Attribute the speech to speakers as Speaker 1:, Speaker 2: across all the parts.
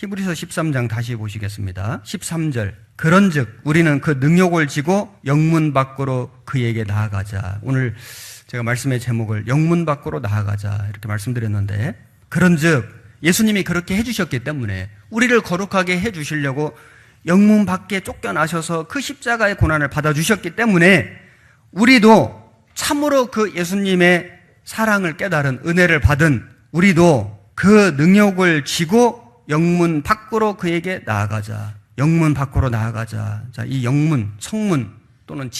Speaker 1: 히브리서 13장 다시 보시겠습니다. 13절. 그런즉 우리는 그 능욕을 지고 영문 밖으로 그에게 나아가자. 오늘 제가 말씀의 제목을 영문 밖으로 나아가자 이렇게 말씀드렸는데, 그런즉 예수님이 그렇게 해주셨기 때문에 우리를 거룩하게 해주시려고 영문 밖에 쫓겨나셔서 그 십자가의 고난을 받아주셨기 때문에 우리도 참으로 그 예수님의 사랑을 깨달은 은혜를 받은 우리도 그 능욕을 지고 영문 밖으로 그에게 나아가자. 영문 밖으로 나아가자. 자, 이 영문, 성문 또는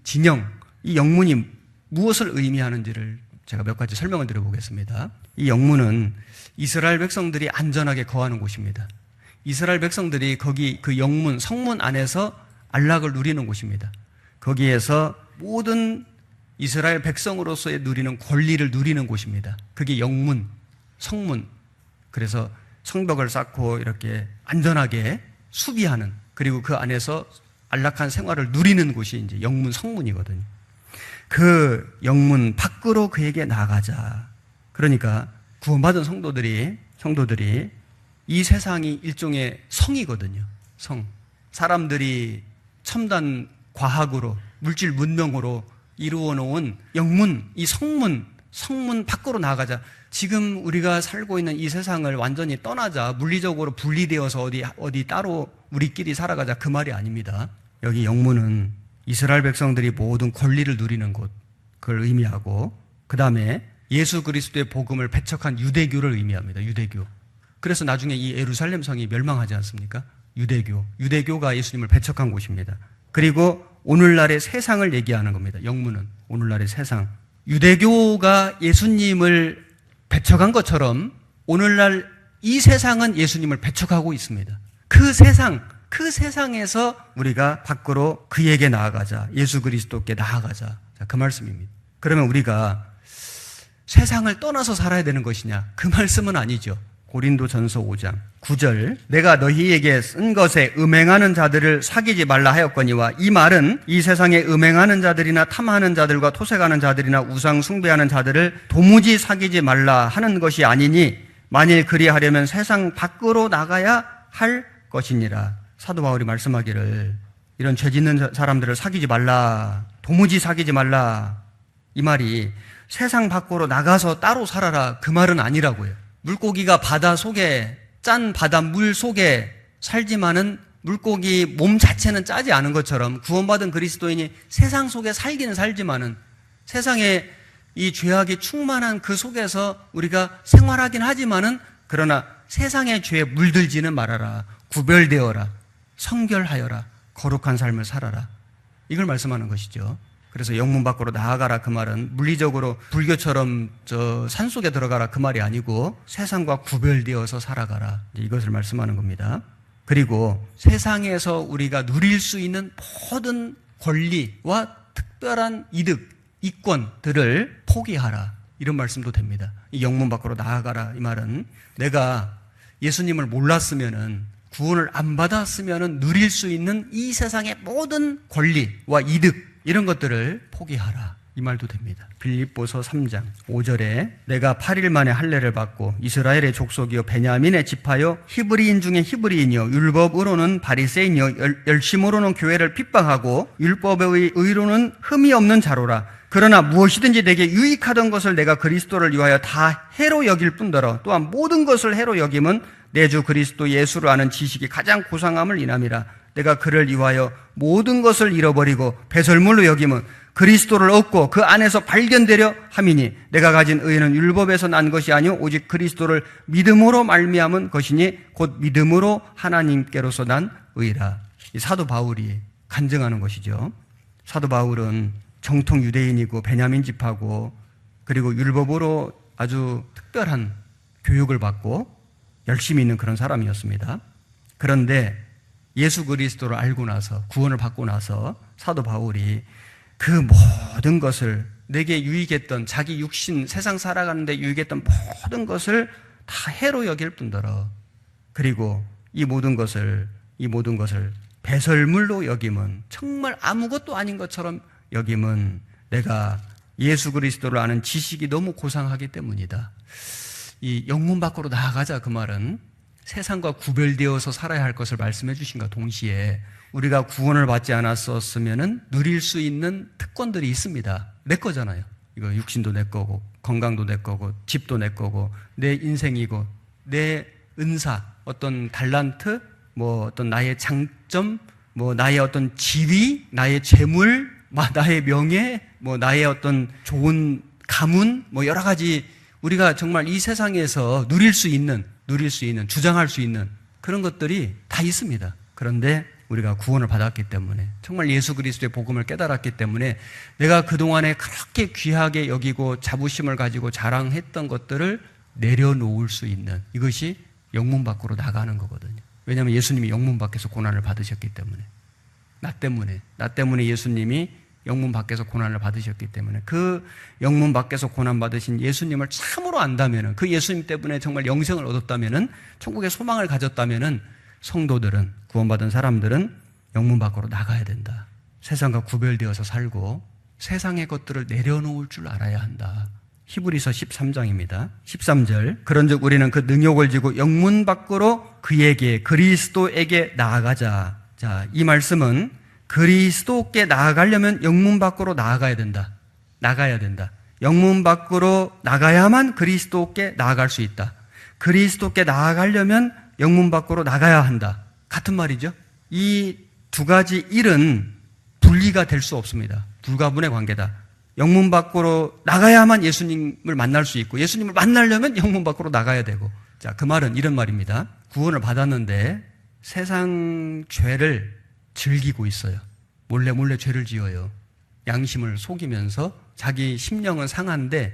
Speaker 1: 진영, 이 영문이 무엇을 의미하는지를 제가 몇 가지 설명을 드려보겠습니다. 이 영문은 이스라엘 백성들이 안전하게 거하는 곳입니다. 이스라엘 백성들이 거기 그 영문, 성문 안에서 안락을 누리는 곳입니다. 거기에서 모든 이스라엘 백성으로서의 누리는 권리를 누리는 곳입니다. 그게 영문, 성문. 그래서 성벽을 쌓고 이렇게 안전하게 수비하는, 그리고 그 안에서 안락한 생활을 누리는 곳이 이제 영문, 성문이거든요. 그 영문 밖으로 그에게 나아가자. 그러니까 구원받은 성도들이 이 세상이 일종의 성이거든요. 성. 사람들이 첨단 과학으로, 물질 문명으로 이루어 놓은 영문, 이 성문 밖으로 나아가자. 지금 우리가 살고 있는 이 세상을 완전히 떠나자, 물리적으로 분리되어서 어디 따로 우리끼리 살아가자, 그 말이 아닙니다. 여기 영문은 이스라엘 백성들이 모든 권리를 누리는 곳, 그걸 의미하고, 그 다음에 예수 그리스도의 복음을 배척한 유대교를 의미합니다. 유대교. 그래서 나중에 이 예루살렘 성이 멸망하지 않습니까? 유대교가 예수님을 배척한 곳입니다. 그리고 오늘날의 세상을 얘기하는 겁니다. 영문은 오늘날의 세상. 유대교가 예수님을 배척한 것처럼 오늘날 이 세상은 예수님을 배척하고 있습니다. 그 세상에서 우리가 밖으로 그에게 나아가자. 예수 그리스도께 나아가자. 자, 그 말씀입니다. 그러면 우리가 세상을 떠나서 살아야 되는 것이냐? 그 말씀은 아니죠. 고린도전서 5장 9절. 내가 너희에게 쓴 것에 음행하는 자들을 사귀지 말라 하였거니와, 이 말은 이 세상에 음행하는 자들이나 탐하는 자들과 토색하는 자들이나 우상 숭배하는 자들을 도무지 사귀지 말라 하는 것이 아니니, 만일 그리하려면 세상 밖으로 나가야 할 것이니라. 사도 바울이 말씀하기를 이런 죄 짓는 사람들을 사귀지 말라, 도무지 사귀지 말라, 이 말이 세상 밖으로 나가서 따로 살아라, 그 말은 아니라고요. 물고기가 바다 속에, 짠 바닷물 속에 살지만은 물고기 몸 자체는 짜지 않은 것처럼 구원받은 그리스도인이 세상 속에 살기는 살지만은 세상에 이 죄악이 충만한 그 속에서 우리가 생활하긴 하지만은, 그러나 세상의 죄에 물들지는 말아라. 구별되어라. 성결하여라. 거룩한 삶을 살아라. 이걸 말씀하는 것이죠. 그래서 영문 밖으로 나아가라, 그 말은 물리적으로 불교처럼 산속에 들어가라, 그 말이 아니고 세상과 구별되어서 살아가라, 이것을 말씀하는 겁니다. 그리고 세상에서 우리가 누릴 수 있는 모든 권리와 특별한 이득, 이권들을 포기하라, 이런 말씀도 됩니다. 이 영문 밖으로 나아가라, 이 말은 내가 예수님을 몰랐으면은, 구원을 안 받았으면은 누릴 수 있는 이 세상의 모든 권리와 이득, 이런 것들을 포기하라, 이 말도 됩니다. 빌립보서 3장 5절에 내가 8일 만에 할례를 받고 이스라엘의 족속이요 베냐민의 지파요 히브리인 중에 히브리인이요 율법으로는 바리새인이요 열심으로는 교회를 핍박하고 율법의 의로는 흠이 없는 자로라. 그러나 무엇이든지 내게 유익하던 것을 내가 그리스도를 위하여 다 해로 여길 뿐더러 또한 모든 것을 해로 여김은 내 주 그리스도 예수를 아는 지식이 가장 고상함을 인함이라. 내가 그를 위하여 모든 것을 잃어버리고 배설물로 여김은 그리스도를 얻고 그 안에서 발견되려 함이니, 내가 가진 의는 율법에서 난 것이 아니오 오직 그리스도를 믿음으로 말미암은 것이니 곧 믿음으로 하나님께로서 난 의라. 이 사도 바울이 간증하는 것이죠. 사도 바울은 정통 유대인이고 베냐민 지파고, 그리고 율법으로 아주 특별한 교육을 받고 열심히 있는 그런 사람이었습니다. 그런데 예수 그리스도를 알고 나서, 구원을 받고 나서 사도 바울이 그 모든 것을, 내게 유익했던, 자기 육신, 세상 살아가는데 유익했던 모든 것을 다 해로 여길 뿐더러, 그리고 이 모든 것을 배설물로 여김은, 정말 아무것도 아닌 것처럼 여김은 내가 예수 그리스도를 아는 지식이 너무 고상하기 때문이다. 이 영문 밖으로 나아가자, 그 말은 세상과 구별되어서 살아야 할 것을 말씀해 주신과 동시에 우리가 구원을 받지 않았었으면 누릴 수 있는 특권들이 있습니다. 내 거잖아요. 이거 육신도 내 거고 건강도 내 거고 집도 내 거고 내 인생이고 내 은사, 어떤 달란트, 뭐 어떤 나의 장점, 뭐 나의 어떤 지위, 나의 재물, 나의 명예, 뭐 나의 어떤 좋은 가문, 뭐 여러 가지 우리가 정말 이 세상에서 누릴 수 있는, 주장할 수 있는 그런 것들이 다 있습니다. 그런데 우리가 구원을 받았기 때문에, 정말 예수 그리스도의 복음을 깨달았기 때문에 내가 그동안에 그렇게 귀하게 여기고 자부심을 가지고 자랑했던 것들을 내려놓을 수 있는, 이것이 영문 밖으로 나가는 거거든요. 왜냐하면 예수님이 영문 밖에서 고난을 받으셨기 때문에, 나 때문에 예수님이 영문 밖에서 고난을 받으셨기 때문에, 그 영문 밖에서 고난 받으신 예수님을 참으로 안다면은, 그 예수님 때문에 정말 영생을 얻었다면은, 천국의 소망을 가졌다면은, 성도들은, 구원받은 사람들은 영문 밖으로 나가야 된다. 세상과 구별되어서 살고 세상의 것들을 내려놓을 줄 알아야 한다. 히브리서 13장입니다. 13절. 그런즉 우리는 그 능욕을 지고 영문 밖으로 그리스도에게 나아가자. 자, 이 말씀은 그리스도께 나아가려면 영문 밖으로 나아가야 된다. 영문 밖으로 나가야만 그리스도께 나아갈 수 있다. 그리스도께 나아가려면 영문 밖으로 나가야 한다. 같은 말이죠. 이 두 가지 일은 분리가 될 수 없습니다. 불가분의 관계다. 영문 밖으로 나가야만 예수님을 만날 수 있고, 예수님을 만나려면 영문 밖으로 나가야 되고. 자, 그 말은 이런 말입니다. 구원을 받았는데 세상 죄를 즐기고 있어요. 몰래 죄를 지어요. 양심을 속이면서 자기 심령은 상한데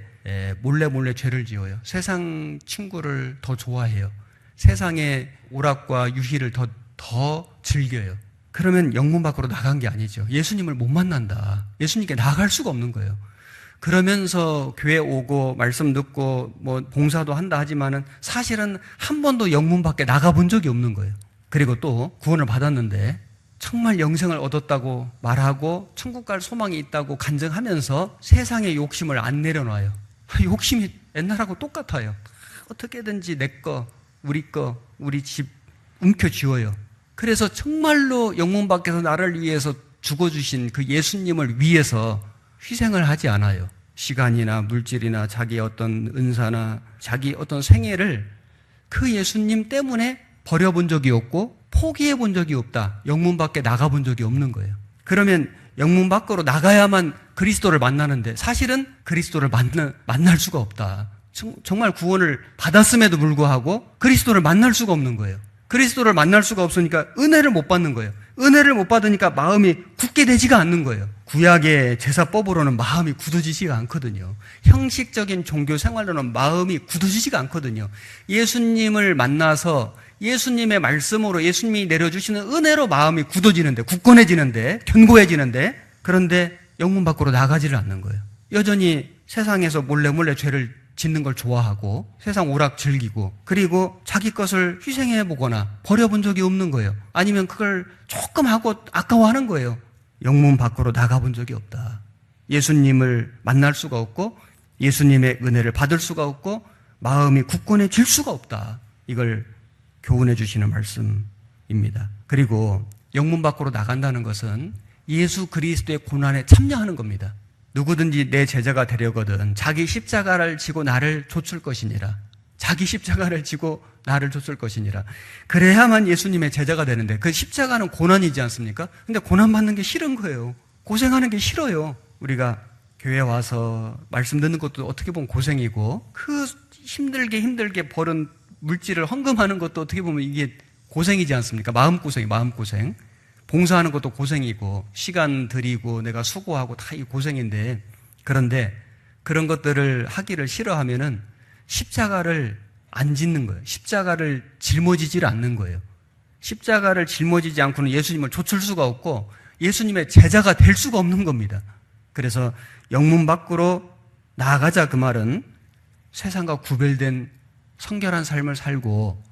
Speaker 1: 몰래 죄를 지어요. 세상 친구를 더 좋아해요. 세상의 오락과 유희를 더 즐겨요. 그러면 영문 밖으로 나간 게 아니죠. 예수님을 못 만난다. 예수님께 나갈 수가 없는 거예요. 그러면서 교회 오고 말씀 듣고 뭐 봉사도 한다 하지만은 사실은 한 번도 영문 밖에 나가본 적이 없는 거예요. 그리고 또 구원을 받았는데 정말 영생을 얻었다고 말하고 천국 갈 소망이 있다고 간증하면서 세상의 욕심을 안 내려놔요. 욕심이 옛날하고 똑같아요. 어떻게든지 내 거, 우리 집 움켜쥐어요. 그래서 정말로 영문 밖에서 나를 위해서 죽어주신 그 예수님을 위해서 희생을 하지 않아요. 시간이나 물질이나 자기의 어떤 은사나 자기 어떤 생애를 그 예수님 때문에 버려본 적이 없고 포기해 본 적이 없다. 영문 밖에 나가본 적이 없는 거예요. 그러면 영문 밖으로 나가야만 그리스도를 만나는데 사실은 그리스도를 만날 수가 없다. 정말 구원을 받았음에도 불구하고 그리스도를 만날 수가 없는 거예요. 그리스도를 만날 수가 없으니까 은혜를 못 받는 거예요. 은혜를 못 받으니까 마음이 굳게 되지가 않는 거예요. 구약의 제사법으로는 마음이 굳어지지가 않거든요. 형식적인 종교 생활로는 마음이 굳어지지가 않거든요. 예수님을 만나서 예수님의 말씀으로 예수님이 내려주시는 은혜로 마음이 굳어지는데, 굳건해지는데, 견고해지는데, 그런데 영문 밖으로 나가지를 않는 거예요. 여전히 세상에서 몰래 죄를 짓는 걸 좋아하고 세상 오락 즐기고 그리고 자기 것을 희생해 보거나 버려본 적이 없는 거예요. 아니면 그걸 조금 하고 아까워하는 거예요. 영문 밖으로 나가본 적이 없다. 예수님을 만날 수가 없고 예수님의 은혜를 받을 수가 없고 마음이 굳건해질 수가 없다. 이걸 교훈해 주시는 말씀입니다. 그리고 영문 밖으로 나간다는 것은 예수 그리스도의 고난에 참여하는 겁니다. 누구든지 내 제자가 되려거든 자기 십자가를 지고 나를 좇을 것이니라. 자기 십자가를 지고 나를 좇을 것이니라. 그래야만 예수님의 제자가 되는데 그 십자가는 고난이지 않습니까? 근데 고난받는 게 싫은 거예요. 고생하는 게 싫어요. 우리가 교회 와서 말씀 듣는 것도 어떻게 보면 고생이고 그 힘들게 벌은 물질을 헌금하는 것도 어떻게 보면 이게 고생이지 않습니까? 마음고생. 봉사하는 것도 고생이고 시간 들이고 내가 수고하고 다 이 고생인데, 그런데 그런 것들을 하기를 싫어하면은 십자가를 안 짓는 거예요. 십자가를 짊어지질 않는 거예요. 십자가를 짊어지지 않고는 예수님을 좇을 수가 없고 예수님의 제자가 될 수가 없는 겁니다. 그래서 영문 밖으로 나아가자, 그 말은 세상과 구별된 성결한 삶을 살고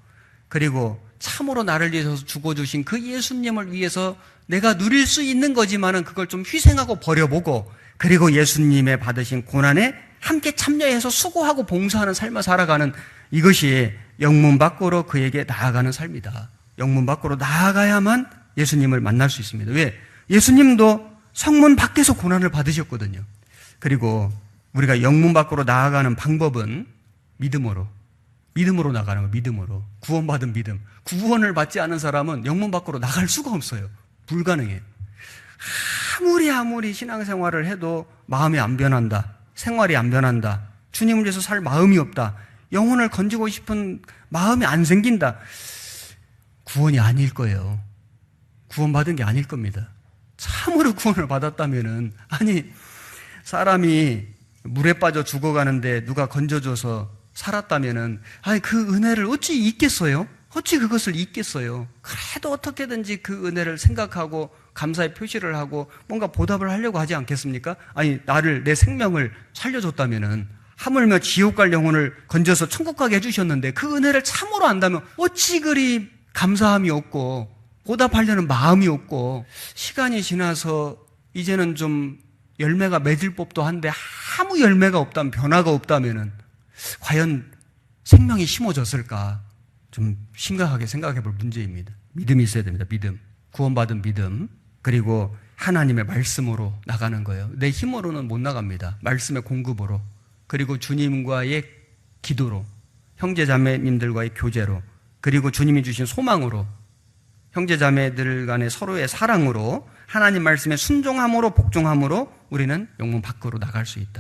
Speaker 1: 그리고 참으로 나를 위해서 죽어주신 그 예수님을 위해서 내가 누릴 수 있는 거지만은 그걸 좀 희생하고 버려보고 그리고 예수님의 받으신 고난에 함께 참여해서 수고하고 봉사하는 삶을 살아가는, 이것이 영문 밖으로 그에게 나아가는 삶이다. 영문 밖으로 나아가야만 예수님을 만날 수 있습니다. 왜? 예수님도 성문 밖에서 고난을 받으셨거든요. 그리고 우리가 영문 밖으로 나아가는 방법은 믿음으로 나가는 거예요. 믿음으로. 구원받은 믿음. 구원을 받지 않은 사람은 영문 밖으로 나갈 수가 없어요. 불가능해요. 아무리 신앙생활을 해도 마음이 안 변한다. 생활이 안 변한다. 주님을 위해서 살 마음이 없다. 영혼을 건지고 싶은 마음이 안 생긴다. 구원이 아닐 거예요. 구원받은 게 아닐 겁니다. 참으로 구원을 받았다면은, 아니, 사람이 물에 빠져 죽어가는데 누가 건져줘서 살았다면은, 아니, 그 은혜를 어찌 잊겠어요? 어찌 그것을 잊겠어요? 그래도 어떻게든지 그 은혜를 생각하고 감사의 표시를 하고 뭔가 보답을 하려고 하지 않겠습니까? 아니, 내 생명을 살려줬다면은, 하물며 지옥 갈 영혼을 건져서 천국 가게 해주셨는데 그 은혜를 참으로 안다면 어찌 그리 감사함이 없고 보답하려는 마음이 없고, 시간이 지나서 이제는 좀 열매가 맺을 법도 한데 아무 열매가 없다면, 변화가 없다면은 과연 생명이 심어졌을까? 좀 심각하게 생각해 볼 문제입니다. 믿음이 있어야 됩니다. 믿음. 구원받은 믿음. 그리고 하나님의 말씀으로 나가는 거예요. 내 힘으로는 못 나갑니다. 말씀의 공급으로. 그리고 주님과의 기도로, 형제 자매님들과의 교제로, 그리고 주님이 주신 소망으로, 형제 자매들 간의 서로의 사랑으로, 하나님 말씀에 순종함으로, 복종함으로 우리는 영문 밖으로 나갈 수 있다.